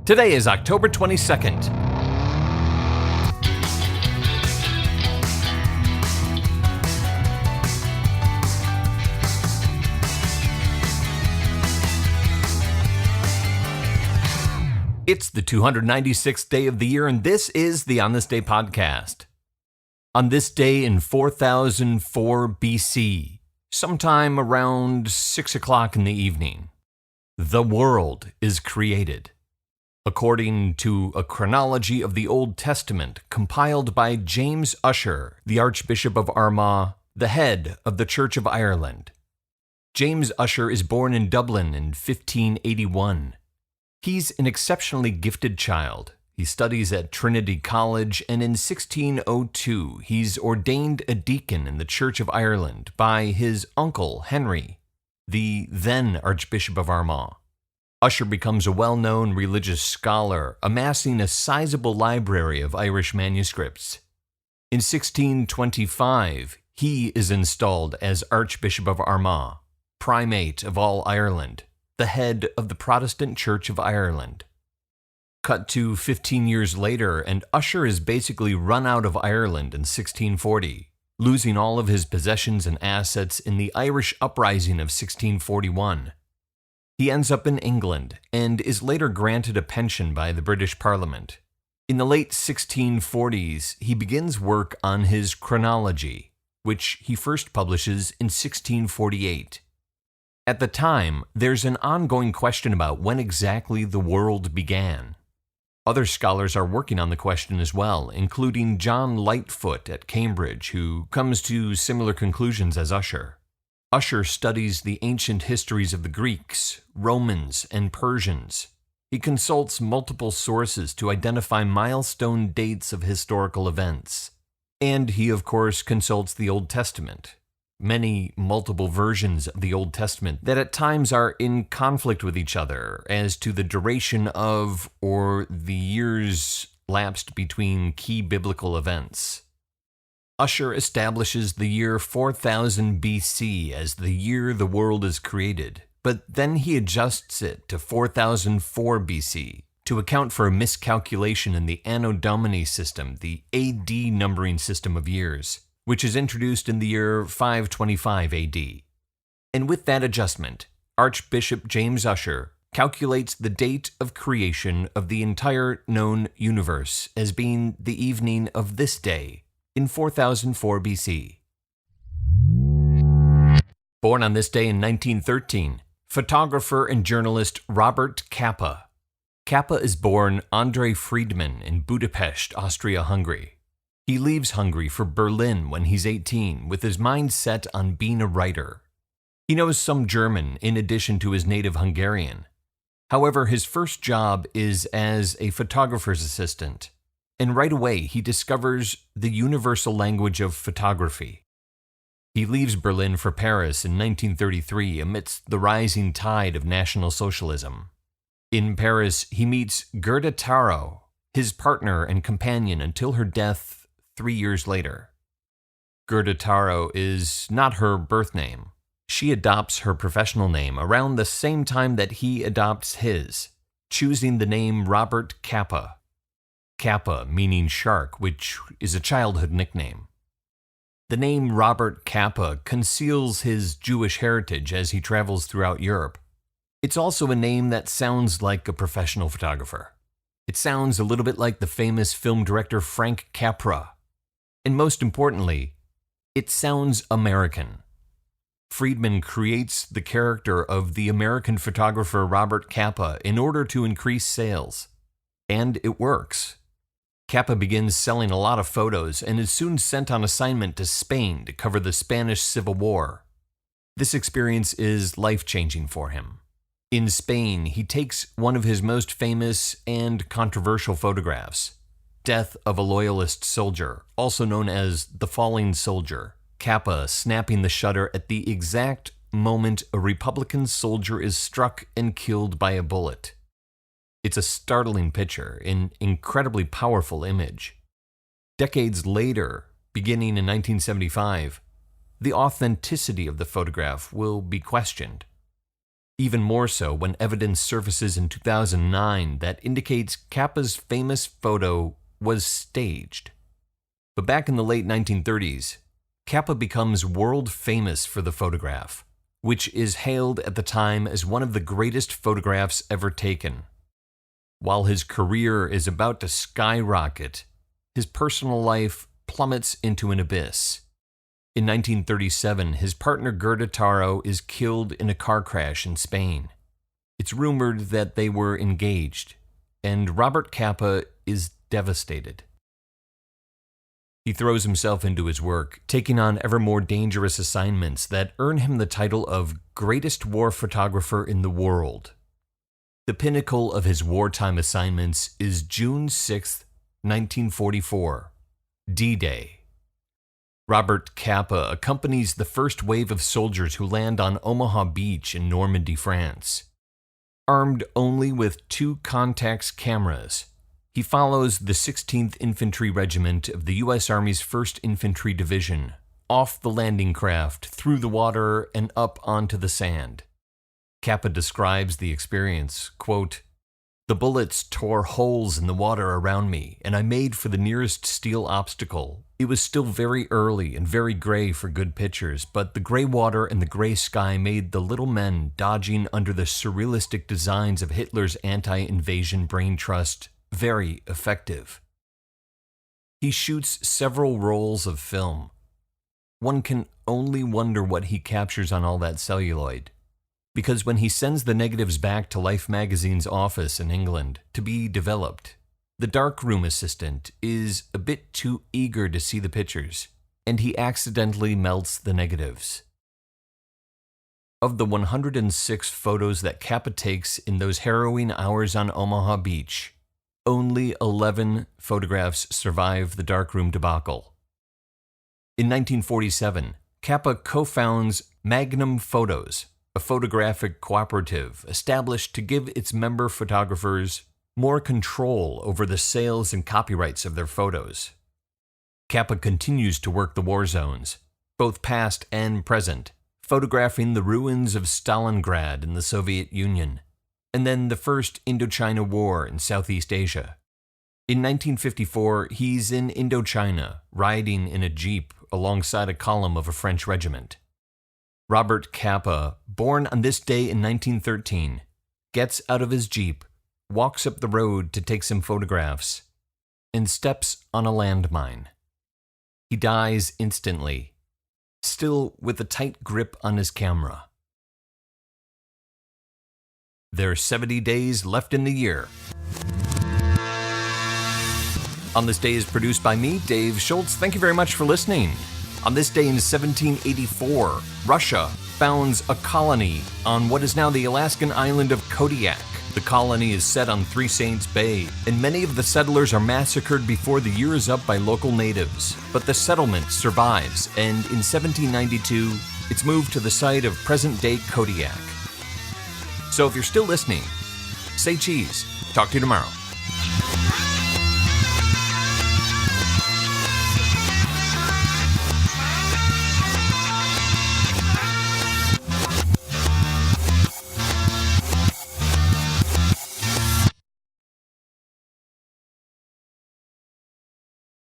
Today is October 22nd. It's the 296th day of the year, and this is the On This Day podcast. On this day in 4004 BC, sometime around 6 o'clock in the evening, the world is created. According to a chronology of the Old Testament compiled by James Ussher, the Archbishop of Armagh, the head of the Church of Ireland. James Ussher is born in Dublin in 1581. He's an exceptionally gifted child. He studies at Trinity College, and in 1602 he's ordained a deacon in the Church of Ireland by his uncle Henry, the then Archbishop of Armagh. Ussher becomes a well-known religious scholar, amassing a sizable library of Irish manuscripts. In 1625, he is installed as Archbishop of Armagh, primate of all Ireland, the head of the Protestant Church of Ireland. Cut to 15 years later, and Ussher is basically run out of Ireland in 1640, losing all of his possessions and assets in the Irish Uprising of 1641. He ends up in England and is later granted a pension by the British Parliament. In the late 1640s, he begins work on his chronology, which he first publishes in 1648. At the time, there's an ongoing question about when exactly the world began. Other scholars are working on the question as well, including John Lightfoot at Cambridge, who comes to similar conclusions as Ussher. Ussher studies the ancient histories of the Greeks, Romans, and Persians. He consults multiple sources to identify milestone dates of historical events. And he, of course, consults the Old Testament. Many multiple versions of the Old Testament that at times are in conflict with each other as to the duration of or the years lapsed between key biblical events. Ussher establishes the year 4000 BC as the year the world is created, but then he adjusts it to 4004 BC to account for a miscalculation in the Anno Domini system, the AD numbering system of years, which is introduced in the year 525 AD. And with that adjustment, Archbishop James Ussher calculates the date of creation of the entire known universe as being the evening of this day, in 4004 BC. Born on this day in 1913, photographer and journalist Robert Capa. Capa is born André Friedman in Budapest, Austria-Hungary. He leaves Hungary for Berlin when he's 18, with his mind set on being a writer. He knows some German in addition to his native Hungarian. However, his first job is as a photographer's assistant, and right away he discovers the universal language of photography. He leaves Berlin for Paris in 1933 amidst the rising tide of National Socialism. In Paris, he meets Gerda Taro, his partner and companion until her death 3 years later. Gerda Taro is not her birth name. She adopts her professional name around the same time that he adopts his, choosing the name Robert Capa. Capa meaning shark, which is a childhood nickname. The name Robert Capa conceals his Jewish heritage as he travels throughout Europe. It's also a name that sounds like a professional photographer. It sounds a little bit like the famous film director Frank Capra. And most importantly, it sounds American. Friedman creates the character of the American photographer Robert Capa in order to increase sales. And it works. Capa begins selling a lot of photos and is soon sent on assignment to Spain to cover the Spanish Civil War. This experience is life-changing for him. In Spain, he takes one of his most famous and controversial photographs, Death of a Loyalist Soldier, also known as The Falling Soldier, Capa snapping the shutter at the exact moment a Republican soldier is struck and killed by a bullet. It's a startling picture, an incredibly powerful image. Decades later, beginning in 1975, the authenticity of the photograph will be questioned. Even more so when evidence surfaces in 2009 that indicates Capa's famous photo was staged. But back in the late 1930s, Capa becomes world famous for the photograph, which is hailed at the time as one of the greatest photographs ever taken. While his career is about to skyrocket, his personal life plummets into an abyss. In 1937, his partner Gerda Taro is killed in a car crash in Spain. It's rumored that they were engaged, and Robert Capa is devastated. He throws himself into his work, taking on ever more dangerous assignments that earn him the title of greatest war photographer in the world. The pinnacle of his wartime assignments is June 6, 1944, D-Day. Robert Capa accompanies the first wave of soldiers who land on Omaha Beach in Normandy, France. Armed only with 2 Contax cameras, he follows the 16th Infantry Regiment of the U.S. Army's 1st Infantry Division, off the landing craft, through the water, and up onto the sand. Capa describes the experience, quote, "The bullets tore holes in the water around me, and I made for the nearest steel obstacle. It was still very early and very gray for good pictures, but the gray water and the gray sky made the little men dodging under the surrealistic designs of Hitler's anti-invasion brain trust very effective." He shoots several rolls of film. One can only wonder what he captures on all that celluloid, because when he sends the negatives back to Life magazine's office in England to be developed, the darkroom assistant is a bit too eager to see the pictures, and he accidentally melts the negatives. Of the 106 photos that Capa takes in those harrowing hours on Omaha Beach, only 11 photographs survive the darkroom debacle. In 1947, Capa co-founds Magnum Photos, a photographic cooperative established to give its member photographers more control over the sales and copyrights of their photos. Capa continues to work the war zones, both past and present, photographing the ruins of Stalingrad in the Soviet Union, and then the First Indochina War in Southeast Asia. In 1954, he's in Indochina, riding in a jeep alongside a column of a French regiment. Robert Capa, born on this day in 1913, gets out of his jeep, walks up the road to take some photographs, and steps on a landmine. He dies instantly, still with a tight grip on his camera. There are 70 days left in the year. On This Day is produced by me, Dave Schultz. Thank you very much for listening. On this day in 1784, Russia founds a colony on what is now the Alaskan island of Kodiak. The colony is set on Three Saints Bay, and many of the settlers are massacred before the year is up by local natives. But the settlement survives, and in 1792, it's moved to the site of present-day Kodiak. So if you're still listening, say cheese. Talk to you tomorrow.